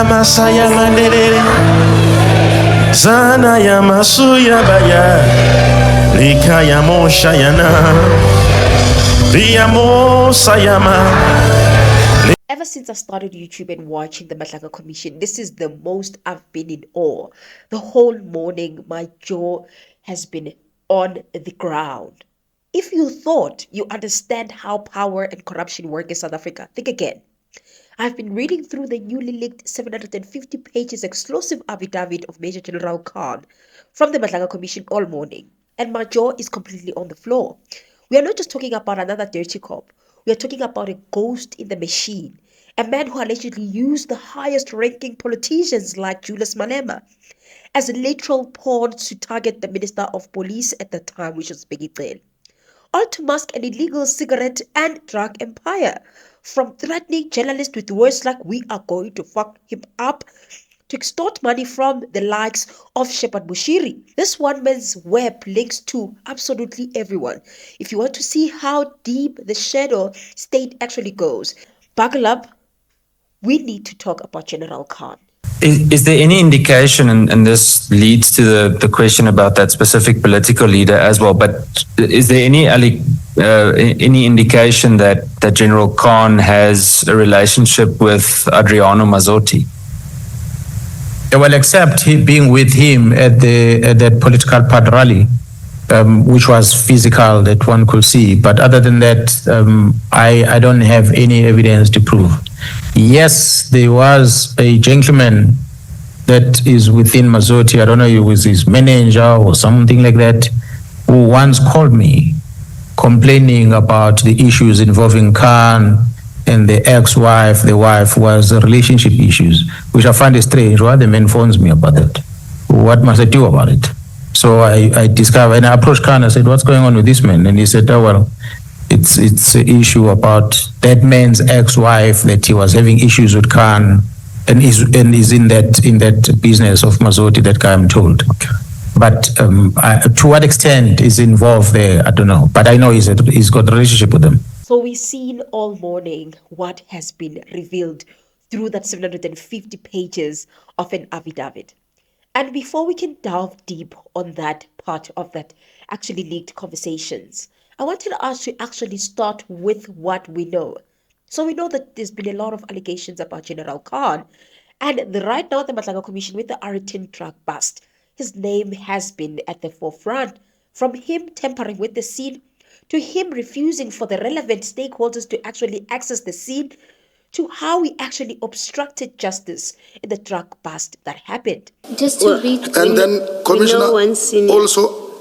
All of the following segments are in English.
Masaya mandere Zana ya masuya baya Lika ya mosha yana Riyamo sayama. Ever since I started YouTube and watching the Madlanga Commission, this is the most I've been in awe. The whole morning, my jaw has been on the ground. If you thought you understand how power and corruption work in South Africa, think again. I've been reading through the newly leaked 750 pages exclusive affidavit of Major General Khan from the Madlanga Commission all morning, and my jaw is completely on the floor. We are not just talking about another dirty cop. We are talking about a ghost in the machine, a man who allegedly used the highest-ranking politicians like Julius Malema as literal pawns to target the Minister of Police at the time, which was Bheki Cele, all to mask an illegal cigarette and drug empire, from threatening journalists with words like "we are going to fuck him up" to extort money from the likes of Shepherd Bushiri. This one man's web links to absolutely everyone. If you want to see how deep the shadow state actually goes, buckle up. We need to talk about General Khan. Is there any indication, and this leads to the question about that specific political leader as well, but is there any indication that General Khan has a relationship with Adriano Mazzotti? Well, except he being with him at that political party rally, which was physical that one could see. But other than that, I don't have any evidence to prove. Yes, there was a gentleman that is within Mazzotti, I don't know, he was his manager or something like that, who once called me complaining about the issues involving Khan and the ex-wife. The wife was relationship issues, which I find strange. Why the man phones me about that? What must I do about it? So I discovered, and I approached Khan. I said, "What's going on with this man?" And he said, "Oh well, it's an issue about that man's ex-wife, that he was having issues with Khan, and is in that business of Mazzotti, that guy, I'm told." But to what extent is involved there, I don't know. But I know he's got a relationship with them. So we've seen all morning what has been revealed through that 750 pages of an affidavit. And before we can delve deep on that part of that actually leaked conversations, I wanted us to actually start with what we know. So we know that there's been a lot of allegations about General Khan, and right now the Madlanga Commission with the R286 drug bust, his name has been at the forefront, from him tampering with the scene to him refusing for the relevant stakeholders to actually access the scene, to how he actually obstructed justice in the drug bust that happened. Just to read, and then, Commissioner,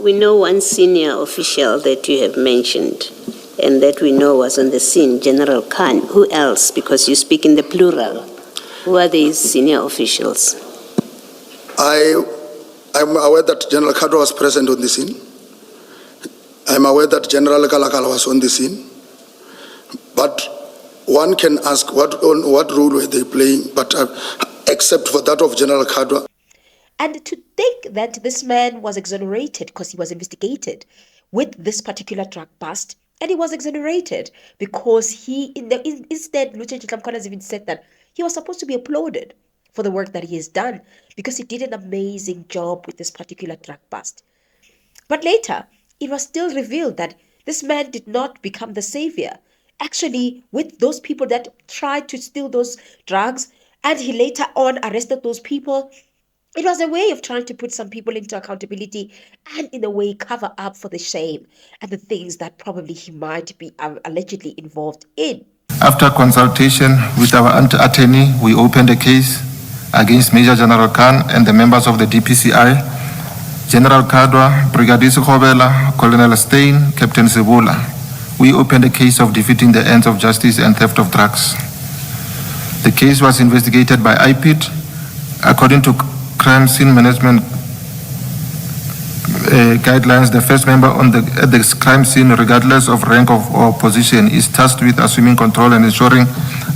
we know one senior official that you have mentioned and that we know was on the scene, General Khan. Who else? Because you speak in the plural. Who are these senior officials? I'm aware that General Kadwa was present on the scene. I'm aware that General Kalakala was on the scene. But one can ask what role were they playing, but except for that of General Kadwa. And to think that this man was exonerated because he was investigated with this particular drug bust, and he was exonerated because instead, Lieutenant General has even said that he was supposed to be applauded for the work that he has done because he did an amazing job with this particular drug bust. But later, it was still revealed that this man did not become the savior. Actually, with those people that tried to steal those drugs, and he later on arrested those people, it was a way of trying to put some people into accountability and in a way cover up for the shame and the things that probably he might be allegedly involved in. After consultation with our attorney, we opened a case against Major General Khan and the members of the DPCI, General Kadwa, Brigadier Sikobela, Colonel Stein, Captain Sebula. We opened a case of defeating the ends of justice and theft of drugs. The case was investigated by IPID. According to crime scene management guidelines, the first member at the crime scene, regardless of rank or position, is tasked with assuming control and ensuring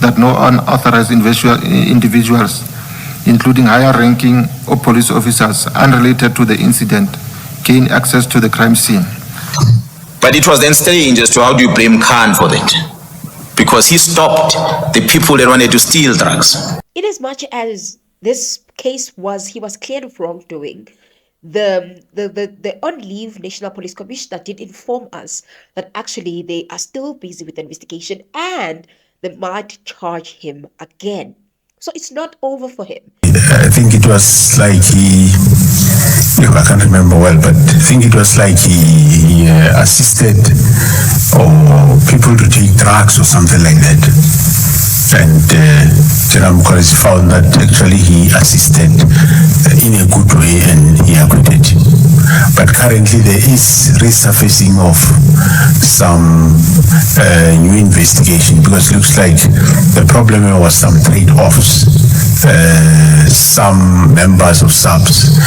that no unauthorized individuals, including higher ranking or police officers unrelated to the incident, gain access to the crime scene. But it was then strange as to how do you blame Khan for that? Because he stopped the people that wanted to steal drugs. In as much as this case he was cleared of wrongdoing, the on-leave National Police Commissioner did inform us that actually they are still busy with the investigation and they might charge him again. So it's not over for him. I think it was like I can't remember well, but I think it was like he assisted people to take drugs or something like that. And General Mukhalisi found that actually he assisted in a good way and he acquitted him. But currently there is resurfacing of some new investigation because it looks like the problem was some trade-offs. Some members of SAPS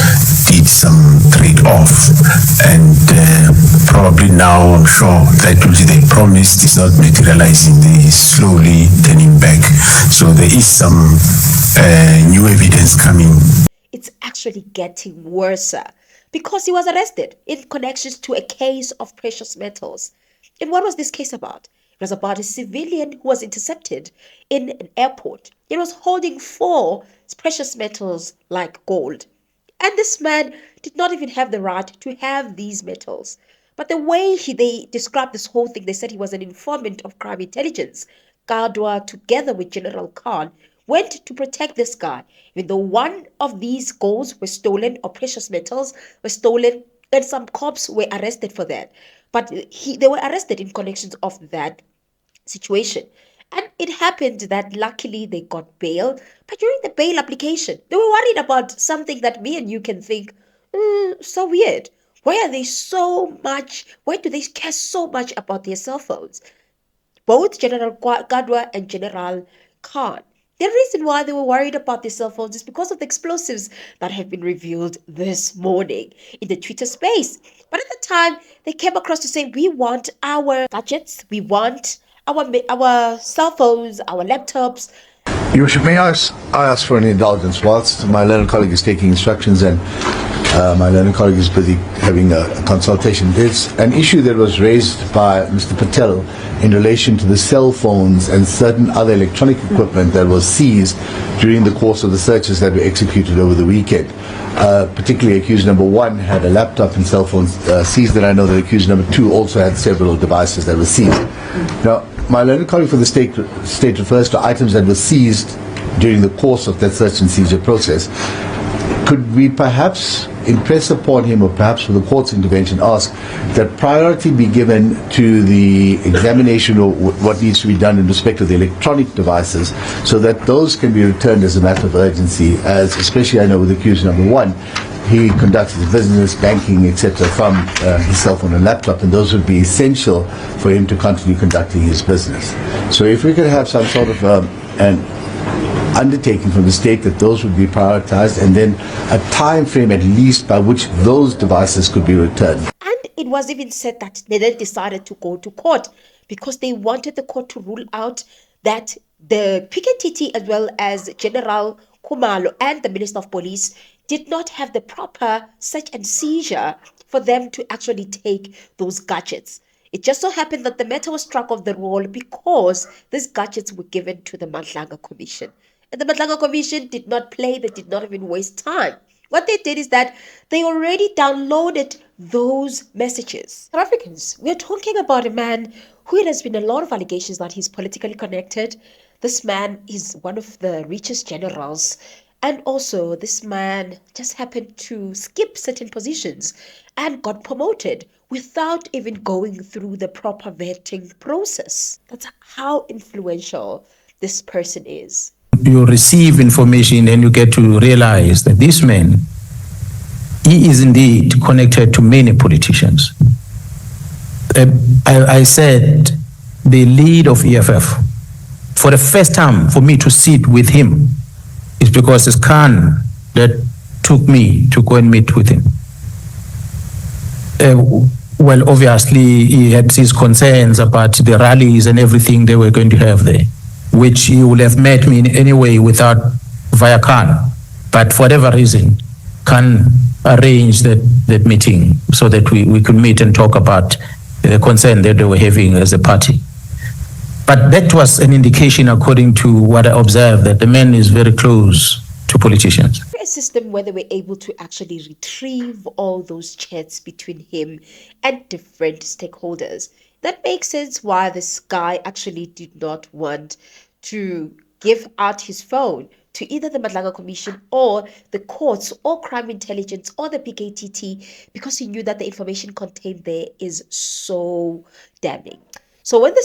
did some trade-off and probably now I'm sure that which they promised is not materializing. They are slowly turning back. So there is some new evidence coming. It's actually getting worse because he was arrested in connection to a case of precious metals. And what was this case about? It was about a civilian who was intercepted in an airport. He was holding 4 precious metals like gold. And this man did not even have the right to have these metals. But the way they described this whole thing, they said he was an informant of crime intelligence. Kadwa, together with General Khan, went to protect this guy. Even though one of these golds were stolen, or precious metals were stolen, and some cops were arrested for that. But they were arrested in connection of that situation. And it happened that luckily they got bail. But during the bail application, they were worried about something that me and you can think, so weird. Why do they care so much about their cell phones? Both General Kadwa and General Khan. The reason why they were worried about their cell phones is because of the explosives that have been revealed this morning in the Twitter space. But at the time, they came across to say, we want our gadgets, we want our cell phones, our laptops. Your Worship, may I ask for an indulgence whilst my learned colleague is taking instructions and my learned colleague is busy having a consultation. There's an issue that was raised by Mr. Patel in relation to the cell phones and certain other electronic equipment that was seized during the course of the searches that were executed over the weekend. Particularly accused number 1 had a laptop and cell phones seized, and I know that accused number 2 also had several devices that were seized. Now, my learned colleague for the state refers to items that were seized during the course of that search and seizure process. Could we perhaps impress upon him, or perhaps for the court's intervention, ask that priority be given to the examination of what needs to be done in respect of the electronic devices, so that those can be returned as a matter of urgency, as especially I know with accused number 1, he conducts his business, banking, etc. from his cell phone and laptop, and those would be essential for him to continue conducting his business. So if we could have some sort of an undertaking from the state that those would be prioritized, and then a time frame at least by which those devices could be returned. And it was even said that they then decided to go to court because they wanted the court to rule out that the PKTT as well as General Nxumalo and the Minister of Police did not have the proper search and seizure for them to actually take those gadgets. It just so happened that the matter was struck off the roll because these gadgets were given to the Madlanga Commission. And the Madlanga Commission did not play, they did not even waste time. What they did is that they already downloaded those messages. South Africans, we're talking about a man who has been a lot of allegations that he's politically connected. This man is one of the richest generals. And also, this man just happened to skip certain positions and got promoted without even going through the proper vetting process. That's how influential this person is. You receive information and you get to realize that this man, he is indeed connected to many politicians. I said the lead of EFF, for the first time for me to sit with him, is because it's Khan that took me to go and meet with him. Well, obviously, he had his concerns about the rallies and everything they were going to have there, which he would have met me in any way via Khan. But for whatever reason, Khan arranged that meeting so that we could meet and talk about the concern that they were having as a party. But that was an indication, according to what I observed, that the man is very close to politicians. A system where they were able to actually retrieve all those chats between him and different stakeholders. That makes sense why this guy actually did not want to give out his phone to either the Madlanga Commission or the courts or crime intelligence or the PKTT, because he knew that the information contained there is so damning. So when the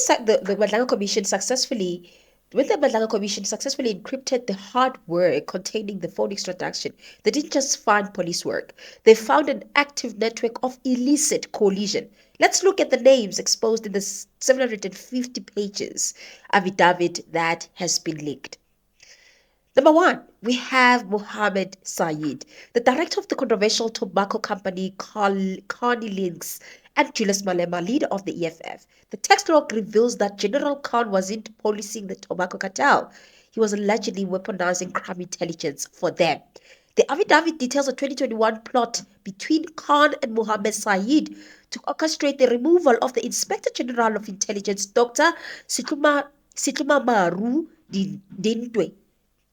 Madlanga Commission successfully encrypted the hardware containing the phone extraction, they didn't just find police work. They found an active network of illicit coalition. Let's look at the names exposed in the 750 pages affidavit that has been leaked. Number one, we have Mohammed Sayed, the director of the controversial tobacco company Carney Links, and Julius Malema, leader of the EFF. The text log reveals that General Khan wasn't policing the tobacco cartel. He was allegedly weaponizing crime intelligence for them. The affidavit details a 2021 plot between Khan and Mohammed Sayed to orchestrate the removal of the Inspector General of Intelligence, Dr. Maru Dintwe.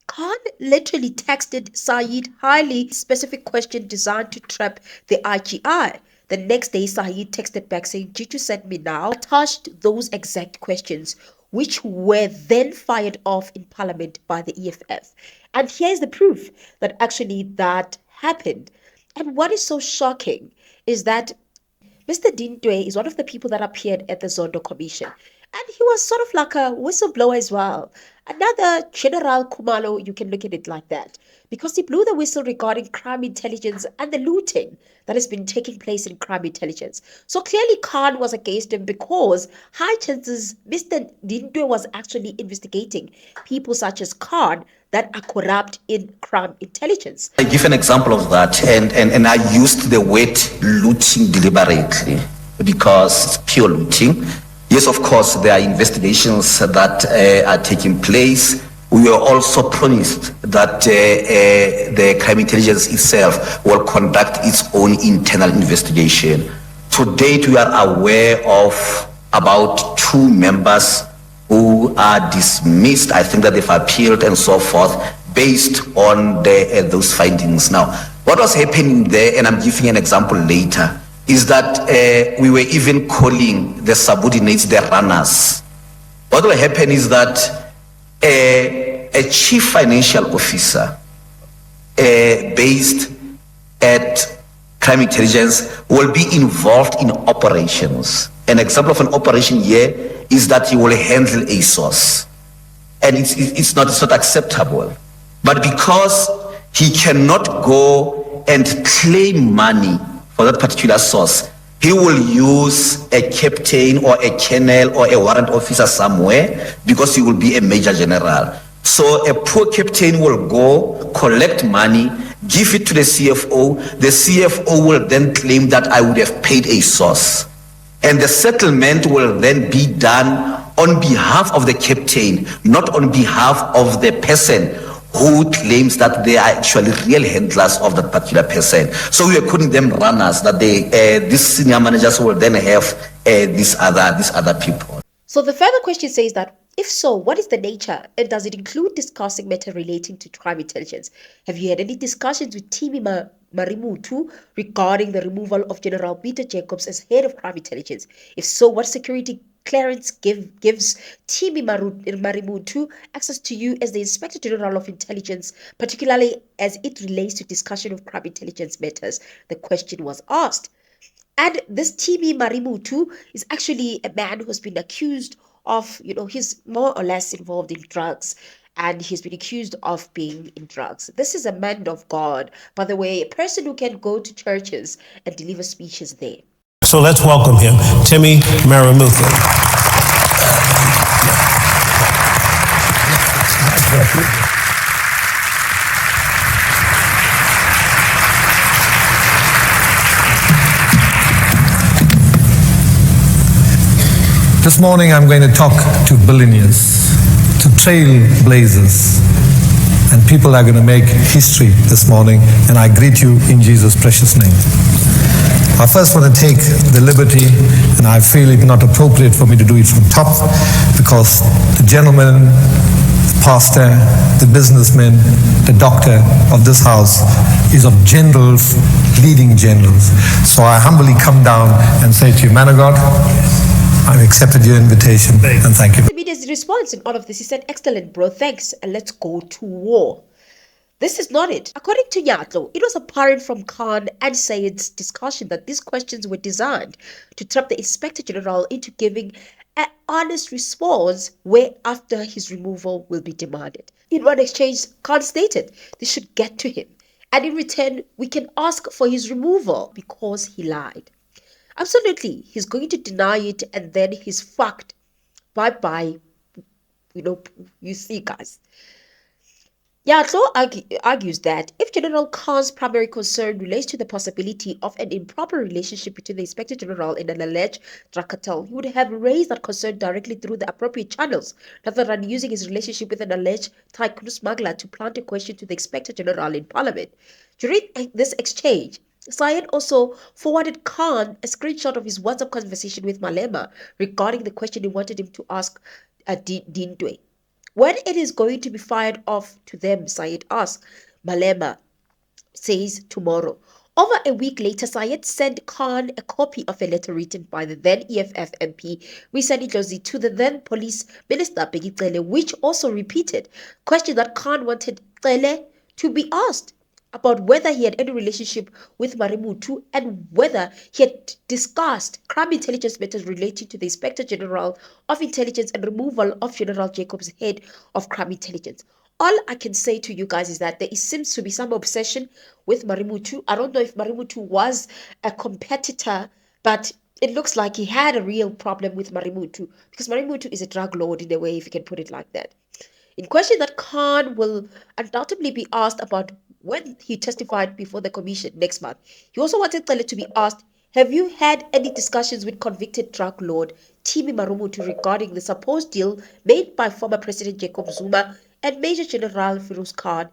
Khan literally texted Sayed highly specific question designed to trap the IGI. The next day, Sayed texted back saying, "Did you send me now?" Attached those exact questions, which were then fired off in Parliament by the EFF. And here's the proof that actually that happened. And what is so shocking is that Mr. Dintwe is one of the people that appeared at the Zondo Commission. And he was sort of like a whistleblower as well. Another General Gmalo, you can look at it like that. Because he blew the whistle regarding crime intelligence and the looting that has been taking place in crime intelligence. So clearly Khan was against him because high chances Mr. Dintwe was actually investigating people such as Khan that are corrupt in crime intelligence. I give an example of that, and I used the word looting deliberately because it's pure looting. Yes, of course, there are investigations that are taking place. We were also promised that the crime intelligence itself will conduct its own internal investigation. To date, we are aware of about 2 members who are dismissed. I think that they've appealed and so forth based on those findings. Now, what was happening there, and I'm giving an example later, is that we were even calling the subordinates the runners. What will happen is that a chief financial officer based at crime intelligence will be involved in operations. An example of an operation here is that he will handle a source, and it's not acceptable. But because he cannot go and claim money for that particular source, he will use a captain or a colonel or a warrant officer somewhere because he will be a major general. So a poor captain will go, collect money, give it to the CFO. The CFO will then claim that I would have paid a source. And the settlement will then be done on behalf of the captain, not on behalf of the person who claims that they are actually real handlers of that particular person. So we are calling them runners, that these senior managers will then have these other people. So the further question says that, if so, what is the nature, and does it include discussing matter relating to crime intelligence? Have you had any discussions with Timi Marimutu regarding the removal of General Peter Jacobs as head of crime intelligence? If so, what security clearance gives Timi Marimutu access to you as the Inspector General of Intelligence, particularly as it relates to discussion of crime intelligence matters? The question was asked. And this Timi Marimutu is actually a man who has been accused of, he's more or less involved in drugs, and he's been accused of being in drugs. This is a man of God, by the way, a person who can go to churches and deliver speeches there. So let's welcome him, Timi Marimutu. This morning I'm going to talk to billionaires, to trailblazers, and people are going to make history this morning, and I greet you in Jesus' precious name. I first want to take the liberty and And I feel it not appropriate for me to do it from top because the gentleman, the pastor, the businessman, the doctor of this house is of generals, leading generals. So I humbly come down and say to you, man of God, I've accepted your invitation and thank you. The media's response in all of this, he said, excellent bro, thanks, and let's go to war. This is not it. According to Nyatlo, it was apparent from Khan and Sayed's discussion that these questions were designed to trap the Inspector General into giving an honest response whereafter his removal will be demanded. In one exchange, Khan stated this should get to him, and in return, we can ask for his removal because he lied. Absolutely, he's going to deny it and then he's fucked. Bye-bye. You see, guys. Yatlo argues that if General Khan's primary concern relates to the possibility of an improper relationship between the Inspector General and an alleged drug cartel, he would have raised that concern directly through the appropriate channels, rather than using his relationship with an alleged tycoon smuggler to plant a question to the Inspector General in Parliament. During this exchange, Sayid also forwarded Khan a screenshot of his WhatsApp conversation with Malema regarding the question he wanted him to ask Dintwe. When it is going to be fired off to them, Sayid asked. Malema says tomorrow. Over a week later, Sayid sent Khan a copy of a letter written by the then EFF MP Wiandre Pretorius to the then Police Minister Bheki Cele, which also repeated question that Khan wanted Cele to be asked about whether he had any relationship with Marimutu and whether he had discussed crime intelligence matters relating to the Inspector General of Intelligence and removal of General Jacobs, head of crime intelligence. All I can say to you guys is that there seems to be some obsession with Marimutu. I don't know if Marimutu was a competitor, but it looks like he had a real problem with Marimutu because Marimutu is a drug lord in a way, if you can put it like that. In question that Khan will undoubtedly be asked about when he testified before the commission next month. He also wanted Cele to be asked, have you had any discussions with convicted drug lord Timi Marumutu regarding the supposed deal made by former President Jacob Zuma and Major General Feroz Khan?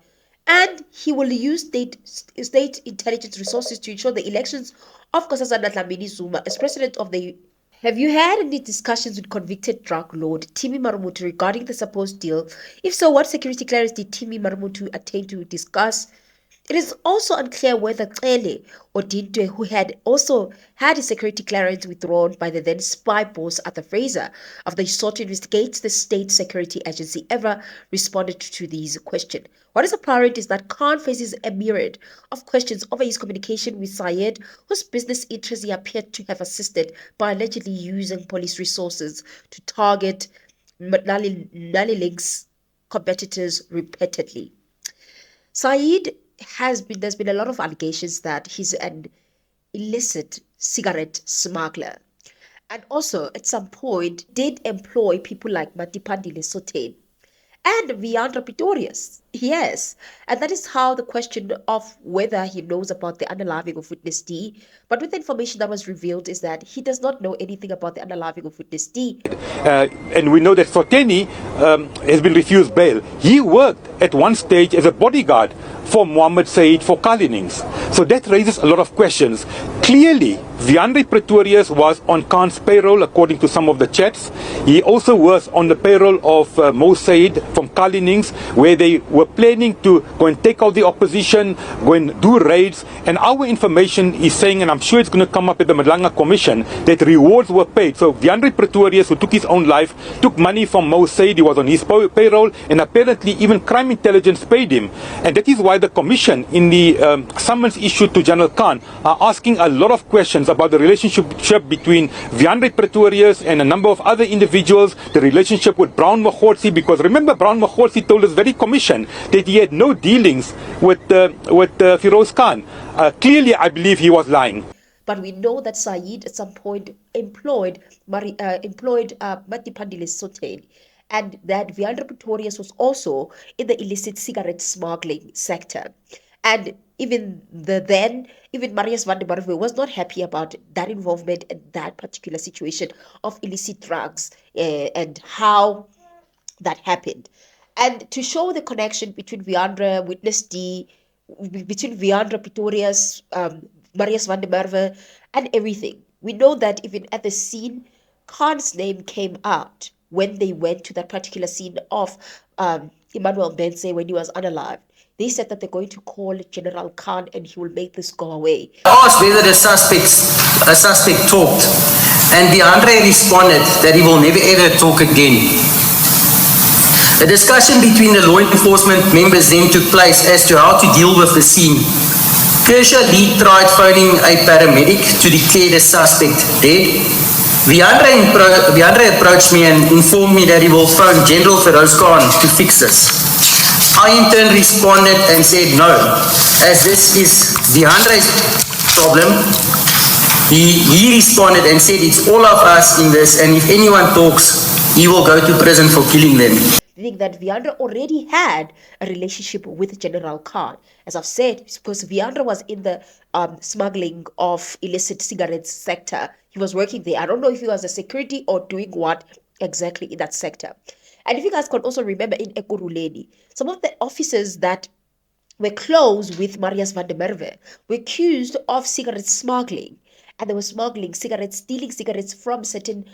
And he will use state intelligence resources to ensure the elections of Nkosazana Dlamini Zuma as president of the... Have you had any discussions with convicted drug lord Timi Marumutu regarding the supposed deal? If so, what security clearance did Timi Marumutu attain to discuss? It is also unclear whether Cele or Dintwe, who had also had his security clearance withdrawn by the then spy boss Arthur Fraser after he sought to investigate the state security agency, ever responded to these questions. What is apparent is that Khan faces a myriad of questions over his communication with Sayid, whose business interests he appeared to have assisted by allegedly using police resources to target Nalilig's competitors repeatedly. Sayid there's been a lot of allegations that he's an illicit cigarette smuggler, and also at some point did employ people like Madipandile Sotain and Wiandre Pretorius. Yes, and that is how the question of whether he knows about the unaliving of Witness D, but with the information that was revealed is that he does not know anything about the unaliving of Witness D. And we know that Soteni has been refused bail. He worked at one stage as a bodyguard for Mohammed Sayed for Kalinings. So that raises a lot of questions. Clearly, Wiandre Pretorius was on Khan's payroll according to some of the chats. He also was on the payroll of Mo Sayed from Kalinings, where they were planning to go and take out the opposition, go and do raids. And our information is saying, and I'm sure it's going to come up at the Madlanga Commission, that rewards were paid. So Wiandre Pretorius, who took his own life, took money from Mo Sayed. He was on his payroll, and apparently even crime intelligence paid him. And that is why the commission, in the summons issued to General Khan, are asking a lot of questions about the relationship between Wiandre Pretorius and a number of other individuals, the relationship with Brown Mokhotsi, because remember, Brown Mokhotsi told this very commission that he had no dealings with Feroz Khan. Clearly, I believe he was lying. But we know that Sayid at some point employed Madipandile Sotain, and that Wiandre Pretorius was also in the illicit cigarette smuggling sector. And even Marius van der Merwe was not happy about that involvement in that particular situation of illicit drugs and how that happened. And to show the connection between Wiandre, Witness D, between Wiandre Pretorius, Marius van der Merwe, and everything, We know that even at the scene, Khan's name came out when they went to that particular scene of Emmanuel Benze when he was unalive. They said that they're going to call General Khan and he will make this go away. Asked whether a suspect talked, and Wiandre responded that he will never ever talk again. A discussion between the law enforcement members then took place as to how to deal with the scene. Kershaw Lee tried phoning a paramedic to declare the suspect dead. Wiandre approached me and informed me that he will phone General Feroz Khan to fix this. I in turn responded and said no, as this is Wiandre's problem. He responded and said it's all of us in this, and if anyone talks, he will go to prison for killing them. I think that Wiandre already had a relationship with General Khan. As I've said, because Wiandre was in the smuggling of illicit cigarettes sector. He was working there. I don't know if he was a security or doing what exactly in that sector. And if you guys can also remember in Ekurhuleni, some of the officers that were close with Marius van der Merwe were accused of cigarette smuggling. And they were smuggling cigarettes, stealing cigarettes from certain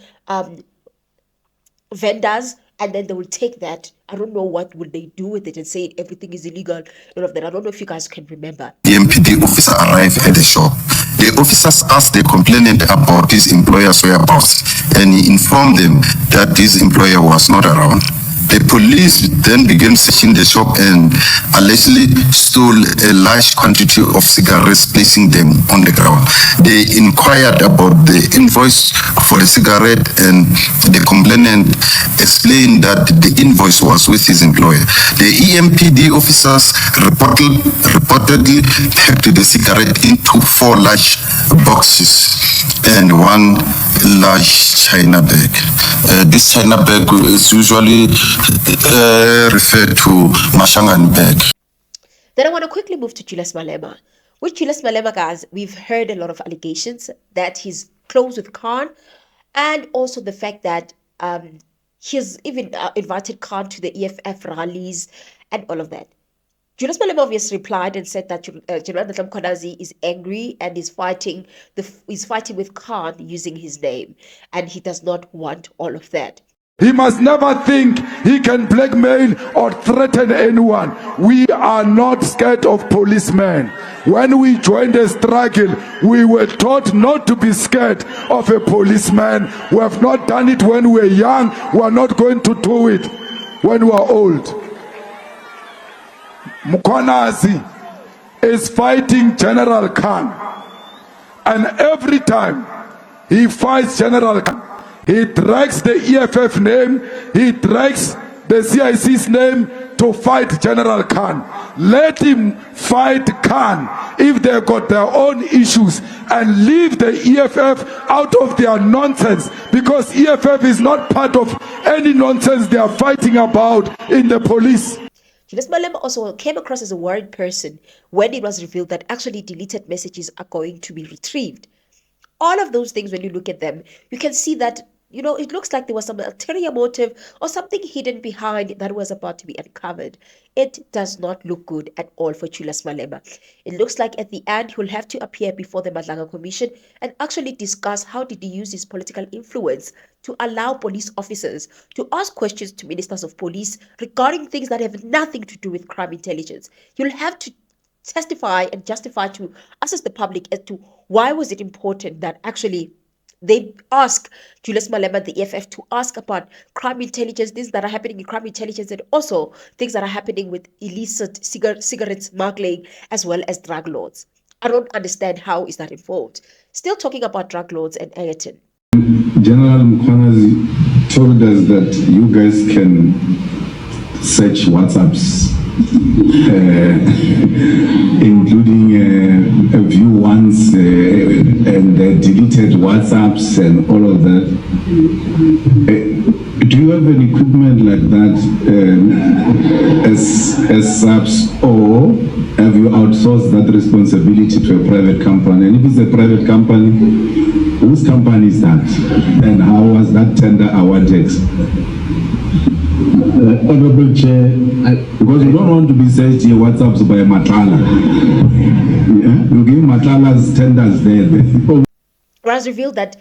vendors, and then they will take that. I don't know what would they do with it and say everything is illegal. All of that. I don't know if you guys can remember. The MPD officer arrived at the shop. The officers asked the complainant about his employer's whereabouts, and he informed them that his employer was not around. The police then began searching the shop and allegedly stole a large quantity of cigarettes, placing them on the ground. They inquired about the invoice for the cigarette, and the complainant explained that the invoice was with his employer. The EMPD officers reportedly packed the cigarette into 4 large boxes and 1 large China bag. This China bag is usually referred to Mashangan bag. Then I want to quickly move to Julius Malema. With Julius Malema, guys, we've heard a lot of allegations that he's close with Khan, and also the fact that he's even invited Khan to the EFF rallies and all of that. Julius Malema obviously replied and said that General Mkhwanazi is angry and is fighting with Khan using his name, and he does not want all of that. He must never think he can blackmail or threaten anyone. We are not scared of policemen. When we joined the struggle, we were taught not to be scared of a policeman. We have not done it when we were young. We are not going to do it when we are old. Mkhwanazi is fighting General Khan. And every time he fights General Khan, he drags the EFF name, he drags the CIC's name to fight General Khan. Let him fight Khan if they got their own issues, and leave the EFF out of their nonsense, because EFF is not part of any nonsense they are fighting about in the police. Julius Malema also came across as a worried person when it was revealed that actually deleted messages are going to be retrieved. All of those things, when you look at them, you can see that, you know, it looks like there was some ulterior motive or something hidden behind that was about to be uncovered. It does not look good at all for Julius Malema. It looks like at the end he will have to appear before the Madlanga Commission and actually discuss how did he use his political influence to allow police officers to ask questions to ministers of police regarding things that have nothing to do with crime intelligence. You'll have to testify and justify to us as the public as to why was it important that actually they ask Julius Malema, the EFF, to ask about crime intelligence, things that are happening in crime intelligence, and also things that are happening with illicit cigarette smuggling as well as drug lords. I don't understand how is that involved. Still talking about drug lords and Aeroton. General Mkhwanazi told us that you guys can search WhatsApps, including view once and deleted WhatsApps and all of that. Do you have an equipment like that as subs, or have you outsourced that responsibility to a private company? And if it's a private company, whose company is that? And how was that tender awarded? Honorable Chair, because you don't want to be searched your WhatsApps by Matlala. Yeah? You give Matlala's tenders there. was revealed that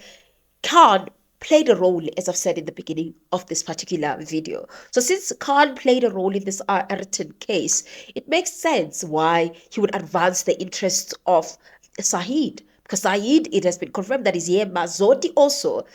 Khan played a role, as I've said in the beginning of this particular video. So since Khan played a role in this Aeroton case, it makes sense why he would advance the interests of Sayid. Because Sayid, it has been confirmed that he's here. Zodi also,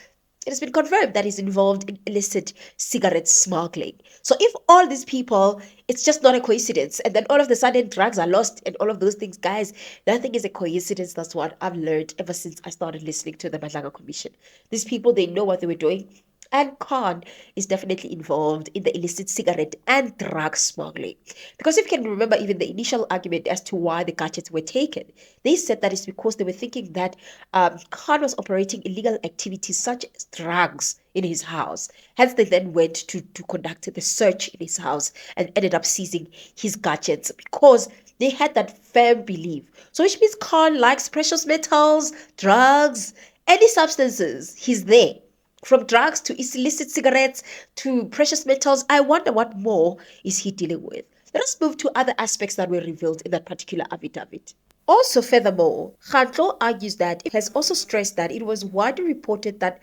it has been confirmed that he's involved in illicit cigarette smuggling. So if all these people, it's just not a coincidence, and then all of a sudden drugs are lost and all of those things, guys, nothing is a coincidence. That's what I've learned ever since I started listening to the Madlanga Commission. These people, they know what they were doing. And Khan is definitely involved in the illicit cigarette and drug smuggling. Because if you can remember even the initial argument as to why the gadgets were taken, they said that it's because they were thinking that Khan was operating illegal activities such as drugs in his house. Hence, they then went to conduct the search in his house and ended up seizing his gadgets because they had that firm belief. So which means Khan likes precious metals, drugs, any substances. He's there. From drugs to illicit cigarettes to precious metals, I wonder what more is he dealing with. Let us move to other aspects that were revealed in that particular affidavit. Also, furthermore, Khanto argues that it has also stressed that it was widely reported that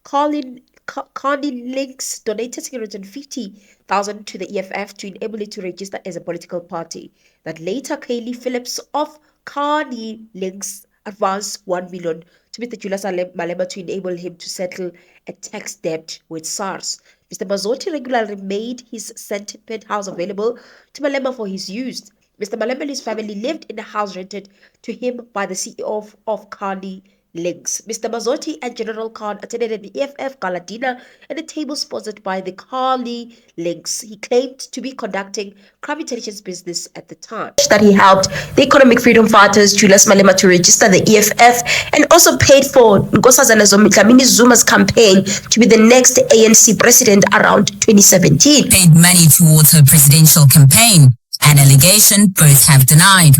Carney Links donated 650,000 to the EFF to enable it to register as a political party. That later, Kaylee Phillips of Carney Links advanced 1 million to Mr. Julius Malema to enable him to settle a tax debt with SARS. Mr. Mazzotti regularly made his sent penthouse available to Malema for his use. Mr. Malema and his family lived in a house rented to him by the CEO of Carney Links. Mr. Mazzotti and General Khan attended an EFF gala dinner at a table sponsored by the Carney Links. He claimed to be conducting crime intelligence business at the time. That he helped the economic freedom fighters Julius Malema to register the EFF and also paid for Nkosazana Dlamini Zuma's campaign to be the next ANC president around 2017. Paid money towards her presidential campaign. An allegation both have denied.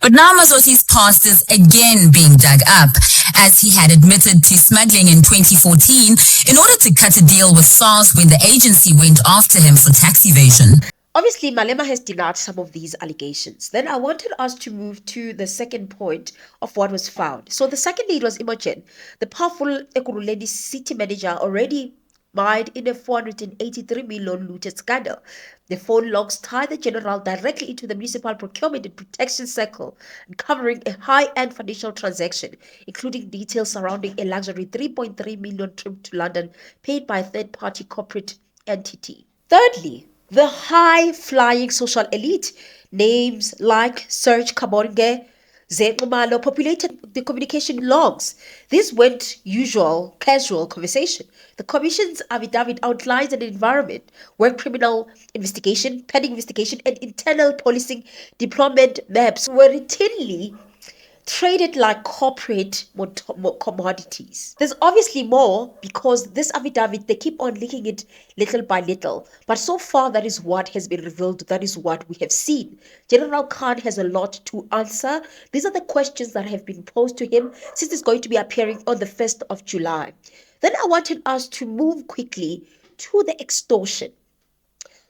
But now Mazzotti's past is again being dug up, as he had admitted to smuggling in 2014 in order to cut a deal with SARS when the agency went after him for tax evasion. Obviously, Malema has denied some of these allegations. Then I wanted us to move to the second point of what was found. So the second lead was Imogen, the powerful Ekurhuleni city manager already mired in a 483 million looted scandal. The phone logs tie the general directly into the municipal procurement and protection circle, covering a high-end financial transaction, including details surrounding a luxury 3.3 million trip to London paid by a third-party corporate entity. Thirdly, the high-flying social elite, names like Serge, Cabonge, Zane, Gmalo populated the communication logs. These weren't usual, casual conversation. The Commission's affidavit outlines an environment where criminal investigation, pending investigation, and internal policing deployment maps were routinely traded like corporate commodities. There's obviously more because this affidavit, they keep on linking it little by little. But so far, that is what has been revealed. That is what we have seen. General Khan has a lot to answer. These are the questions that have been posed to him since it's going to be appearing on the 1st of July. Then I wanted us to move quickly to the extortion.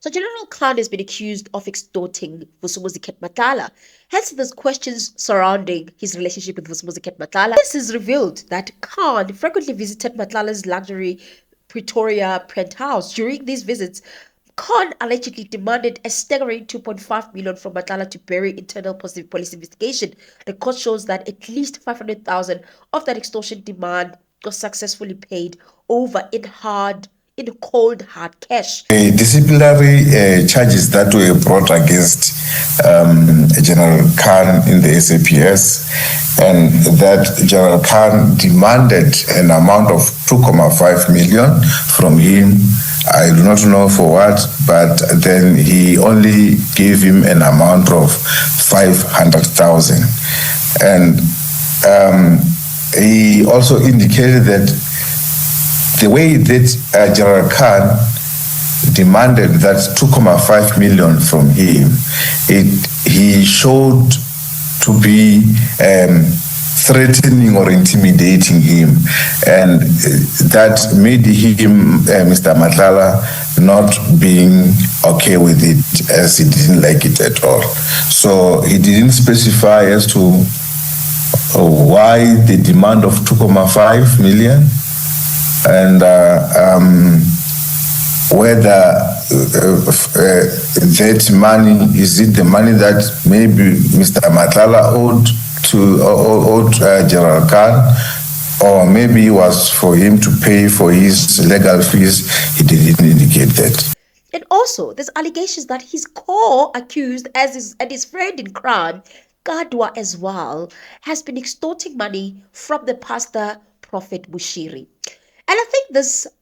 So General Khan has been accused of extorting Vusumuzi Matlala. Hence, there's questions surrounding his relationship with Vusumuzi Matlala. This is revealed that Khan frequently visited Matlala's luxury Pretoria penthouse. During these visits, Khan allegedly demanded a staggering 2.5 million from Matlala to bury internal police investigation. The court shows that at least 500,000 of that extortion demand was successfully paid over in cold hard cash. Disciplinary charges that were brought against General Khan in the SAPS, and that General Khan demanded an amount of 2.5 million from him. I do not know for what, but then he only gave him an amount of 500,000. And he also indicated that the way that General Khan demanded that 2.5 million from him, he showed to be threatening or intimidating him, and that made him, Mr. Matlala, not being okay with it, as he didn't like it at all. So he didn't specify as to why the demand of 2.5 million, and whether that money, is it the money that maybe Mr. Matlala owed to General Khan, or maybe it was for him to pay for his legal fees. He didn't indicate that. And also, there's allegations that his co-accused and his friend in crime, Kadwa as well, has been extorting money from the pastor, Prophet Bushiri. And I think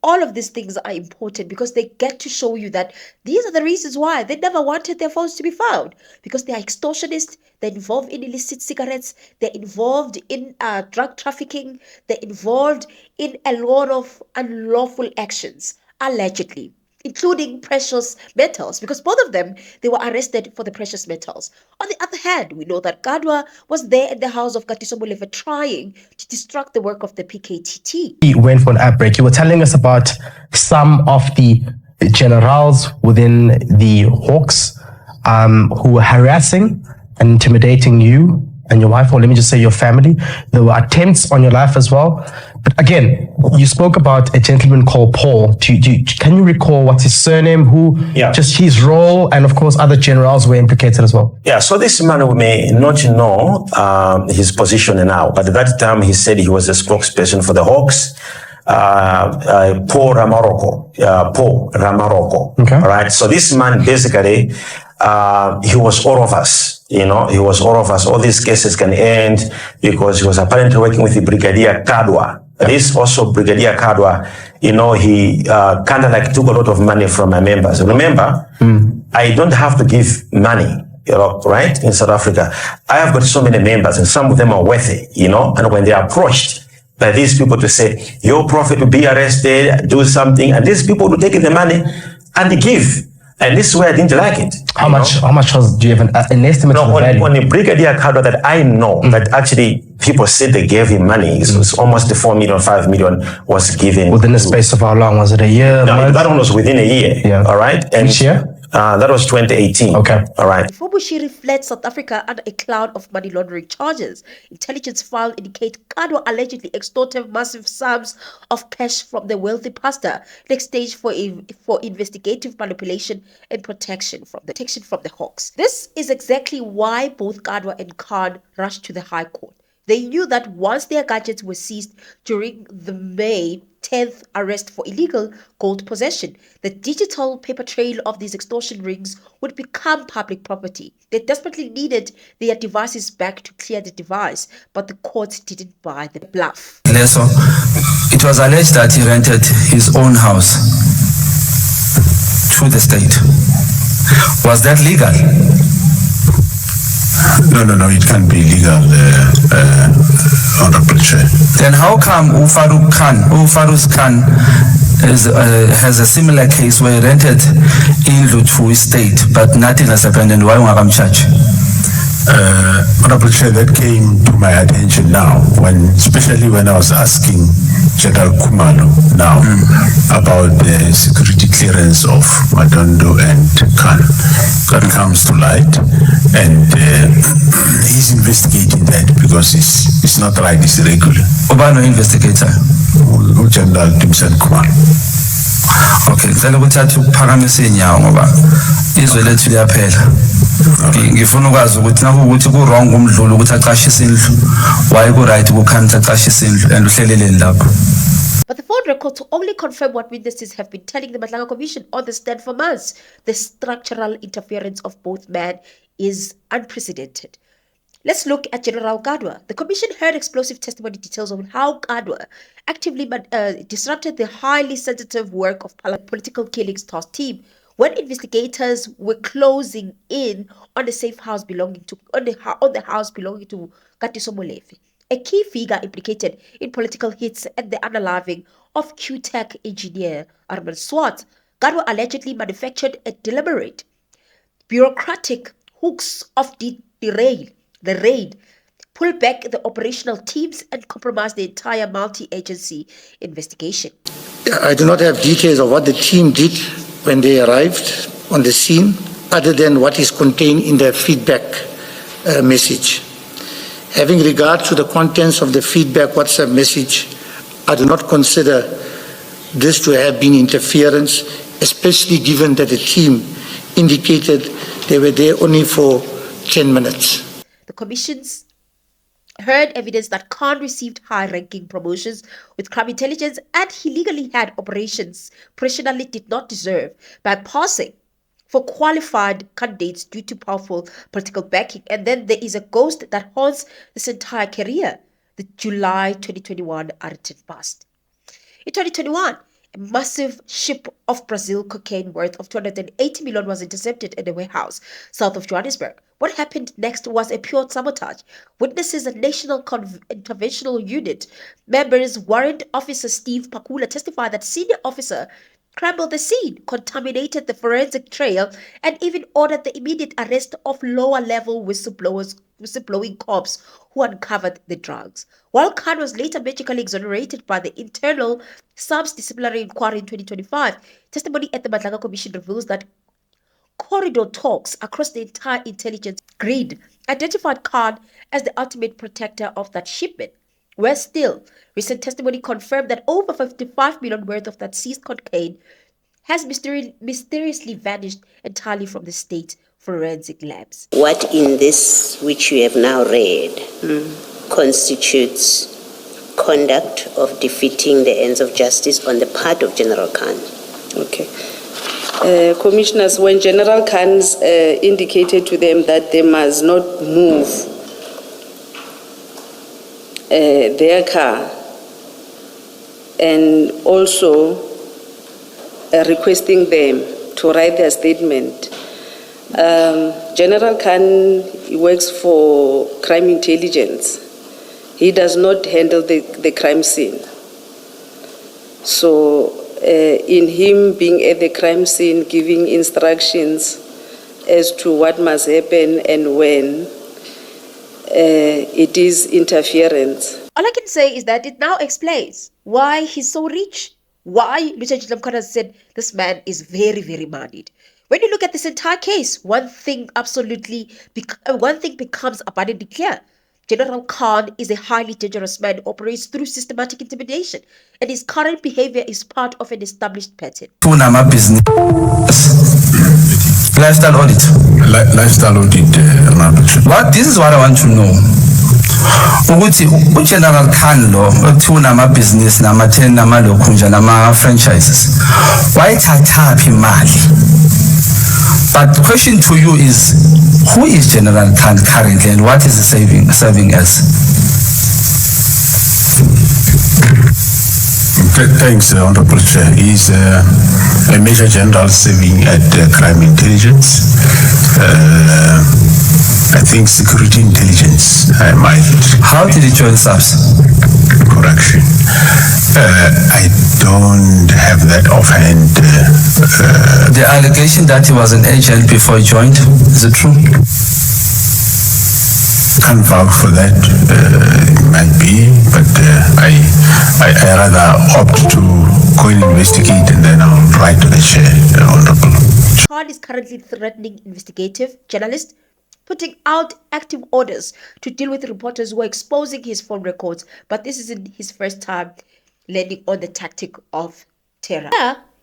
all of these things are important because they get to show you that these are the reasons why they never wanted their phones to be found. Because they are extortionists, they're involved in illicit cigarettes, they're involved in drug trafficking, they're involved in a lot of unlawful actions, allegedly, including precious metals, because both of them, they were arrested for the precious metals. On the other hand, we know that Kadwa was there in the house of Mohammed trying to distract the work of the PKTT. We went for an outbreak. You were telling us about some of the generals within the Hawks who were harassing and intimidating you and your wife, or let me just say your family. There were attempts on your life as well. But again, you spoke about a gentleman called Paul. Can you recall what's his surname, just his role, and of course other generals were implicated as well? Yeah, so this man may not know his position now, but at that time he said he was a spokesperson for the Hawks. Paul Ramaroko. Okay. All right. So this man basically, he was all of us. He was all of us. All these cases can end because he was apparently working with the Brigadier Kadwa. This also Brigadier Kadwa, he kind of like took a lot of money from my members. Remember, I don't have to give money, right? In South Africa, I have got so many members, and some of them are worthy, and when they are approached by these people to say, your prophet will be arrested, do something, and these people will take the money and they give. And this is where I didn't like it. How much do you have an estimate of the value? On the Brigadier Kadwa that I know, that actually people said they gave him money. It was almost 4 million, 5 million was given. Within the space of how long? Was it a year? No, that one was within a year. Yeah. All right. And which year? That was 2018. Okay. All right. Before Bushiri fled South Africa under a cloud of money laundering charges, intelligence files indicate Kadwa allegedly extorted massive sums of cash from the wealthy pastor, next stage for investigative manipulation and protection from the Hawks. This is exactly why both Kadwa and Khan rushed to the High Court. They knew that once their gadgets were seized during the May 10th arrest for illegal gold possession, the digital paper trail of these extortion rings would become public property. They desperately needed their devices back to clear the device, but the courts didn't buy the bluff. So, it was alleged that he rented his own house to the state. Was that legal? No, it can't be legal, Honorable Chair. Then how come Feroz Khan has a similar case where he rented in to his state, but nothing has happened, and why won't charge? Honorable Chair, that came to my attention now, especially when I was asking General Gmalo now about the security clearance of Madondo and Khan. That comes to light, and he's investigating that because it's not right, it's irregular. Obano investigator? General Gmalo. Okay, ngicela ukuthatha ukuphakamise inyawo ngoba izwe lethu liyaphela. Ngifuna ukwazi ukuthi nakuwukuthi ku wrong umdlulu ukuthi aqashise indlu, why ku right ukukhanda aqashise indlu and uhleleleni lapho. But the phone record to only confirm what witnesses have been telling the Madlanga Commission on the stand for months, the structural interference of both men is unprecedented. Let's look at General Kadwa. The commission heard explosive testimony details on how Kadwa actively disrupted the highly sensitive work of political killings task team when investigators were closing in on the safe house belonging to Katiso Molefe, a key figure implicated in political hits and the unaliving of QTech engineer Arman Swart. Kadwa allegedly manufactured a deliberate bureaucratic hooks of the raid, pulled back the operational teams and compromised the entire multi-agency investigation. I do not have details of what the team did when they arrived on the scene, other than what is contained in the feedback message. Having regard to the contents of the feedback WhatsApp message, I do not consider this to have been interference, especially given that the team indicated they were there only for 10 minutes. The commissions heard evidence that Khan received high-ranking promotions with crime intelligence and he legally had operations professionally did not deserve by passing for qualified candidates due to powerful political backing. And then there is a ghost that haunts this entire career, the July 2021 Aeroton bust. In 2021, a massive ship of Brazil cocaine worth of 280 million was intercepted in a warehouse south of Johannesburg. What happened next was a pure sabotage. Witnesses a National Interventional Unit members, Warrant Officer Steve Pakula, testified that senior officer scrambled the scene, contaminated the forensic trail, and even ordered the immediate arrest of lower-level whistleblowing cops who uncovered the drugs. While Khan was later magically exonerated by the internal subdisciplinary inquiry in 2025, testimony at the Madlanga Commission reveals that corridor talks across the entire intelligence grid identified Khan as the ultimate protector of that shipment. Worse still, recent testimony confirmed that over 55 million worth of that seized cocaine has mysteriously vanished entirely from the state forensic labs. What in this which you have now read constitutes conduct of defeating the ends of justice on the part of General Khan? Okay. Commissioners, when General Khan indicated to them that they must not move their car, and also requesting them to write their statement, General Khan works for crime intelligence. He does not handle the crime scene. So in him being at the crime scene, giving instructions as to what must happen and when, it is interference. All I can say is that it now explains why he's so rich, why Lieutenant General Khan has said this man is very, very moneyed. When you look at this entire case, one thing becomes abundantly clear. General Khan is a highly dangerous man who operates through systematic intimidation, and his current behavior is part of an established pattern. Business. Lifestyle audit. Lifestyle audit. This is what I want to know. General Khan lo ekuthiwa business nama-10 namalokhunja nama-franchises wayithathaphi imali? But the question to you is, who is General Khan currently and what is he serving as? Thanks, Honorable Chair. He's a Major General serving at Crime Intelligence. I think Security Intelligence. How did he join SAPS? Correction. I don't have that offhand. The allegation that he was an agent before he joined, is it true? Can't vouch for that. It might be, but I rather opt to go and investigate and then I'll write to the chair, Honorable. Khan is currently threatening investigative journalists, putting out active orders to deal with reporters who are exposing his phone records, but this isn't his first time landing on the tactic of terror.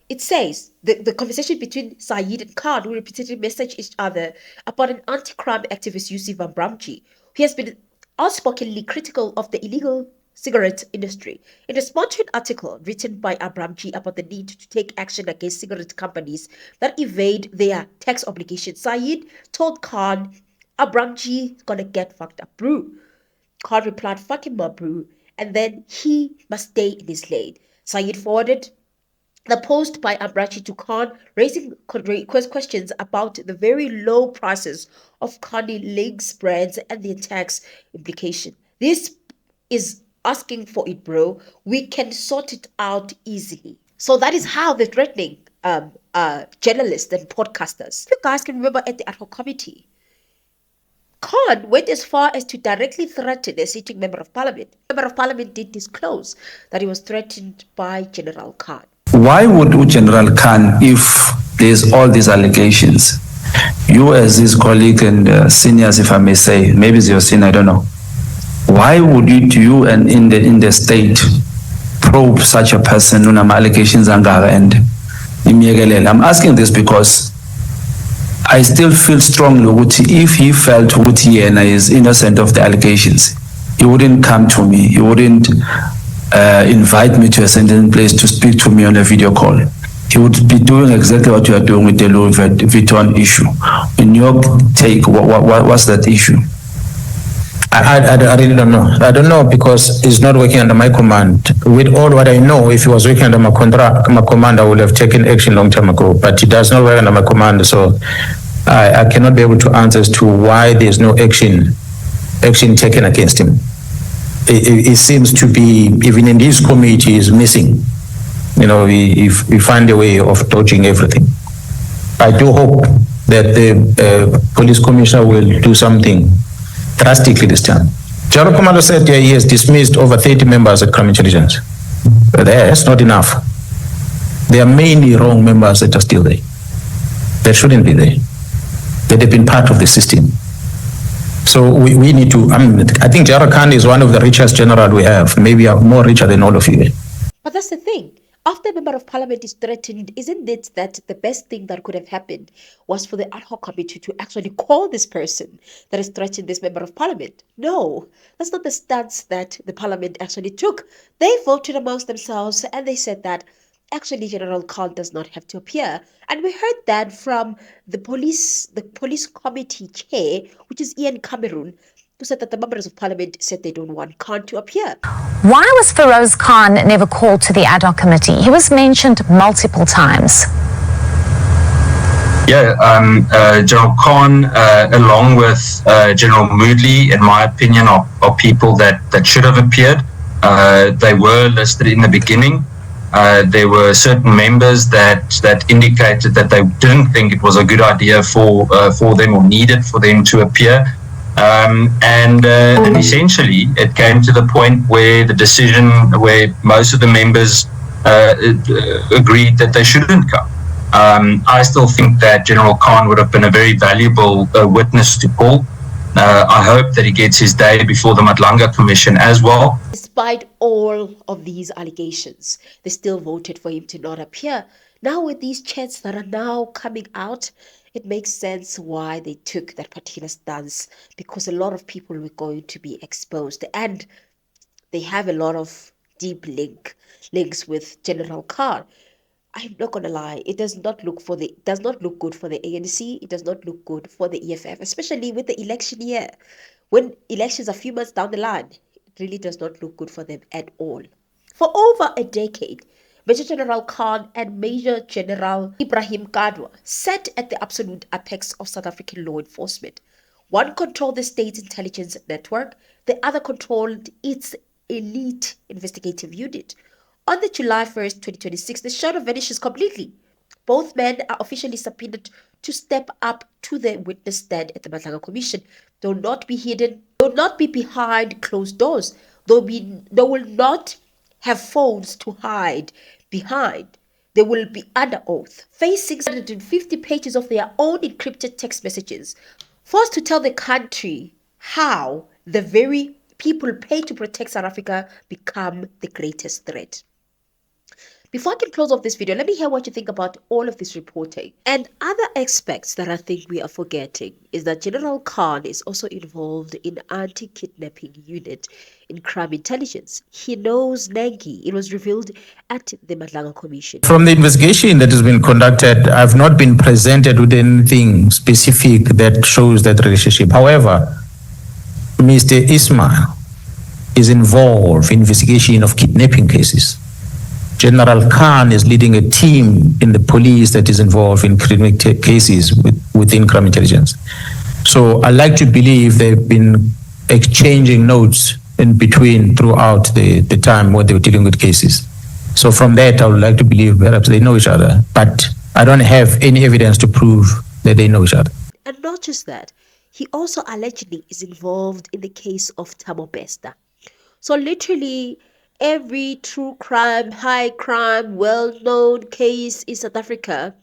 It says the conversation between Sayid and Khan, who repeatedly message each other about an anti-crime activist, Yusuf Abramchi, who has been outspokenly critical of the illegal cigarette industry. In response to an article written by Abramchi about the need to take action against cigarette companies that evade their tax obligations, Sayid told Khan, Abramchi is gonna get fucked up, bro. Khan replied, fuck him up, bro, and then he must stay in his lane. Sayid forwarded the post by Abramchi to Khan, raising questions about the very low prices of Kanye Legs brands and the tax implication. This is asking for it, bro. We can sort it out easily. So that is how they're threatening journalists and podcasters. You guys can remember at the ad hoc committee, Khan went as far as to directly threaten a sitting member of parliament. The member of parliament did disclose that he was threatened by General Khan. Why would General Khan, if there's all these allegations, you as his colleague and seniors, if I may say, maybe it's your senior, I don't know, Why would you and in the state probe such a person unama allegations angaka and imyekelele? I'm asking this because I still feel strongly ukuthi if he felt ukuthi yena is innocent of the allegations, he wouldn't come to me. He wouldn't invite me to a certain place to speak to me on a video call. He would be doing exactly what you are doing with the Louis Vuitton issue. In your take, what's that issue? I really don't know. I don't know because he's not working under my command. With all what I know, if he was working under my command, I would have taken action long time ago. But he does not work under my command, so I cannot be able to answer as to why there's no action taken against him. It seems to be, even in this committee, is missing. You know, we find a way of dodging everything. I do hope that the police commissioner will do something drastically this time. General Gmalo said he has dismissed over 30 members at crime intelligence. But that's not enough. There are many wrong members that are still there. That shouldn't be there. That have been part of the system. So we need to, I think General Khan is one of the richest generals we have, maybe more richer than all of you. But that's the thing. After a member of parliament is threatened, isn't it that the best thing that could have happened was for the ad hoc committee to actually call this person that has threatened this member of parliament? No, that's not the stance that the parliament actually took. They voted amongst themselves and they said that actually General Khan does not have to appear. And we heard that from the police committee chair, which is Ian Cameroon, who said that the members of parliament said they don't want Khan to appear. Why was Feroz Khan never called to the ad hoc committee? He was mentioned multiple times. Yeah, General Khan, along with General Moodley, in my opinion, are people that should have appeared. They were listed in the beginning. There were certain members that indicated that they didn't think it was a good idea for them or needed for them to appear. And essentially, it came to the point where the decision, where most of the members agreed that they shouldn't come. I still think that General Khan would have been a very valuable witness to call. I hope that he gets his day before the Madlanga Commission as well. Despite all of these allegations, they still voted for him to not appear. Now with these chats that are now coming out, it makes sense why they took that particular stance, because a lot of people were going to be exposed, and they have a lot of deep links with General Khan. I'm not gonna lie, it does not look good for the ANC. It does not look good for the EFF, especially with the election year. When elections are a few months down the line, it really does not look good for them at all. For over a decade, Major General Khan and Major General Ibrahim Kadwa sat at the absolute apex of South African law enforcement. One controlled the state's intelligence network, the other controlled its elite investigative unit. On the July 1st, 2026, the shadow vanishes completely. Both men are officially subpoenaed to step up to the witness stand at the Madlanga Commission. They will not be hidden, they will not be behind closed doors. They will not have phones to hide behind. They will be under oath, facing 150 pages of their own encrypted text messages, forced to tell the country how the very people paid to protect South Africa become the greatest threat. Before I can close off this video, let me hear what you think about all of this reporting. And other aspects that I think we are forgetting is that General Khan is also involved in anti-kidnapping unit in crime intelligence. He knows Nengi. It was revealed at the Madlanga Commission. From the investigation that has been conducted, I've not been presented with anything specific that shows that relationship. However, Mr. Ismail is involved in investigation of kidnapping cases. General Khan is leading a team in the police that is involved in criminal cases within crime intelligence. So I like to believe they've been exchanging notes in between throughout the time when they were dealing with cases. So from that, I would like to believe perhaps they know each other, but I don't have any evidence to prove that they know each other. And not just that, he also allegedly is involved in the case of Thabo Bester. So literally, every true crime, high crime, well-known case in South Africa,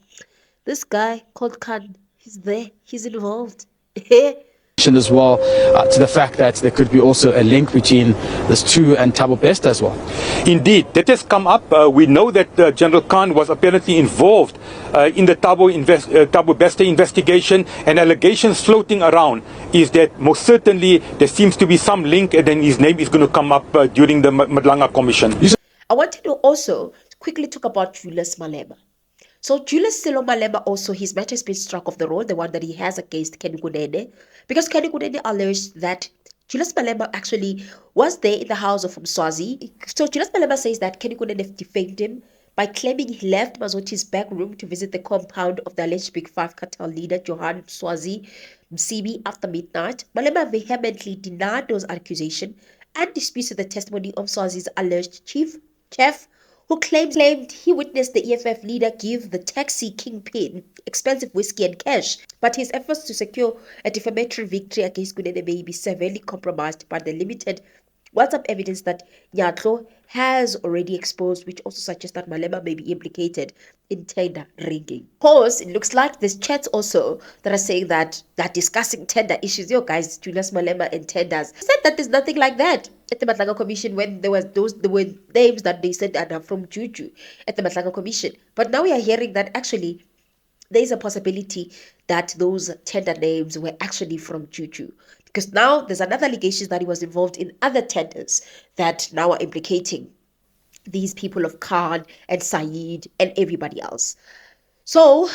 this guy called Khan, he's there, he's involved. as well to the fact that there could be also a link between this too and Thabo Bester as well. Indeed, that has come up. We know that General Khan was apparently involved in the Thabo Bester investigation, and allegations floating around is that most certainly there seems to be some link, and then his name is going to come up during the Madlanga Commission. I wanted to also quickly talk about Julius Malema. So Julius Malema also, his matter has been struck off the roll, the one that he has against Kenny Kunene, because Kenny Kunene alleged that Julius Malema actually was there in the house of Mashazi. So Julius Malema says that Kenny Kunene defamed him by claiming he left Mazoti's back room to visit the compound of the alleged Big Five cartel leader Johan Swazi Msibi after midnight. Malema vehemently denied those accusations and disputed the testimony of Swazi's alleged chef, who claimed he witnessed the EFF leader give the taxi kingpin expensive whiskey and cash, but his efforts to secure a defamatory victory against Kunene may be severely compromised by the limited WhatsApp evidence that Nyatlo has already exposed, which also suggests that Malema may be implicated in tender rigging. Of course, it looks like there's chats also that are saying that they're discussing tender issues. Yo guys, Julius Malema and tenders. He said that there's nothing like that at the Madlanga Commission when there were names that they said are from Juju at the Madlanga Commission. But now we are hearing that actually there is a possibility that those tender names were actually from Juju. Because now there's another allegation that he was involved in other tenders that now are implicating these people of Khan and Sayid and everybody else. So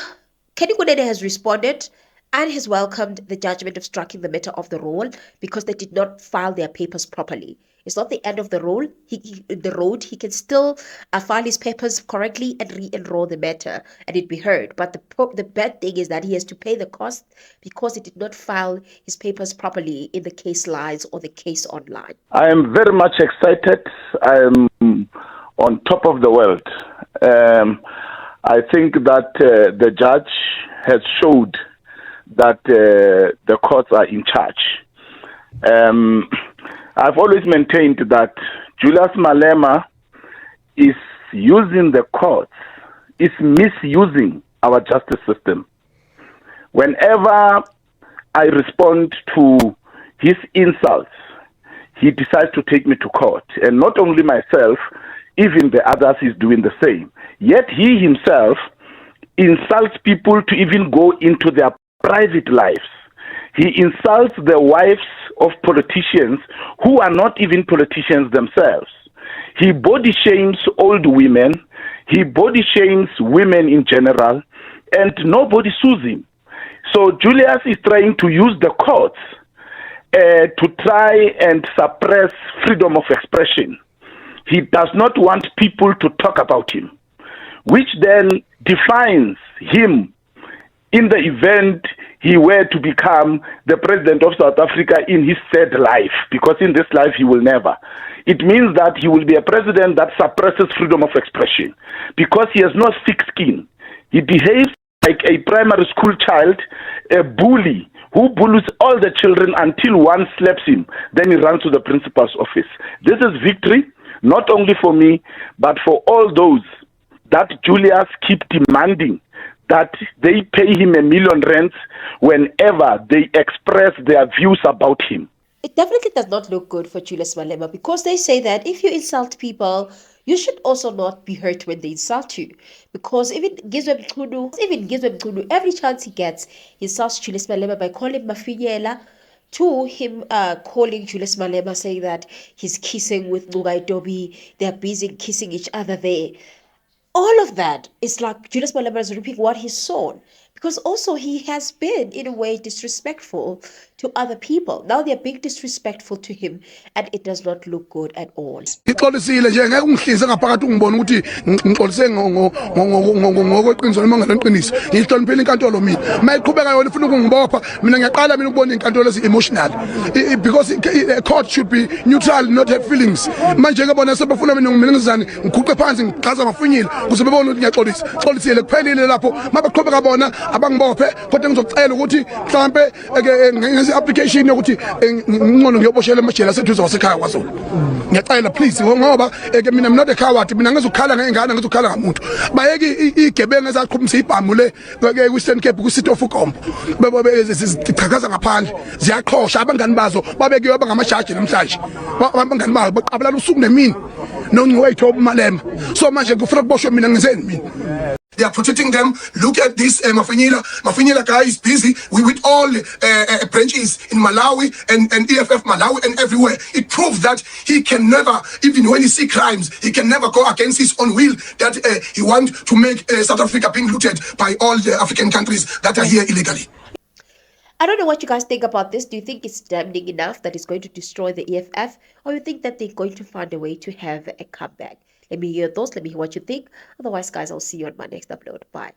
Kenny Kunene has responded and has welcomed the judgment of striking the matter off the roll because they did not file their papers properly. It's not the end of the road. He can still file his papers correctly and re-enroll the matter and it be heard. But the bad thing is that he has to pay the cost because he did not file his papers properly in the case lines or the case online. I am very much excited. I am on top of the world. I think that the judge has showed that the courts are in charge. I've always maintained that Julius Malema is using the courts, is misusing our justice system. Whenever I respond to his insults, he decides to take me to court. And not only myself, even the others is doing the same. Yet he himself insults people to even go into their private lives. He insults the wives of politicians who are not even politicians themselves. He body shames old women. He body shames women in general, and nobody sues him. So Julius is trying to use the courts to try and suppress freedom of expression. He does not want people to talk about him, which then defines him in the event he were to become the president of South Africa in his third life, because in this life he will never. It means that he will be a president that suppresses freedom of expression because he has no thick skin. He behaves like a primary school child, a bully who bullies all the children until one slaps him. Then he runs to the principal's office. This is victory, not only for me, but for all those that Julius keep demanding that they pay him R1 million whenever they express their views about him. It definitely does not look good for Julius Malema because they say that if you insult people, you should also not be hurt when they insult you. Because even Gizwe Mchunu, every chance he gets, he insults Julius Malema by calling Mafinyela, to him calling Julius Malema, saying that he's kissing with Nugai Dobi, they're busy kissing each other there. All of that is like Julius Malema is repeating what he's sown. Because also he has been, in a way, disrespectful to other people. Now they're being disrespectful to him, and it does not look good at all. Ngixolisile nje ngeke ungihlise ngaphakathi ungibona ukuthi ngixolise ngokweqiniso noma ngaleqiniso. Ngihloniphile inkantolo mina. Mayiqhubeka yona ifuna ukungibopha, mina ngiyaqala mina ukubona inkantolo ezi-emotional. Because a court should be neutral, not have feelings. Manje ngibona sebefuna mina ngizani ngiguqe phansi ngiqhaza ngafunyile ukuze bebone ukuthi ngiyaxolisa. Xolisile kuphelile lapho mabaqhubeka bona abangibophe kodwa ngizocela ukuthi mhlambe this application yokuthi ngcono ngiyoboshela emajele aseduze wasekhaya kwaZulu. Ngiyacela please ngoba mina I'm not a coward, mina ngizokhala ngengane ngizokhala ngamuntu. Bayeke igebengu ezaqhumisa ibhamu le ke Western Cape ku City of Ukombo. Zichakaza ngaphandle ziyaqhosha abangani bazo babekiwe abangamajaji namhlanje. Abangani babo baqabulana usuku nemini noNgwethu Malema. So manje kufuna kuboshwe mina ngizeni mina. They are protecting them. Look at this, Mafinyila guy is busy with all branches in Malawi and EFF Malawi and everywhere. It proves that he can never, even when he see crimes, he can never go against his own will, that he wants to make South Africa being looted by all the African countries that are here illegally. I don't know what you guys think about this. Do you think it's damning enough that it's going to destroy the EFF? Or you think that they're going to find a way to have a comeback? Let me hear your thoughts. Let me hear what you think. Otherwise, guys, I'll see you on my next upload. Bye.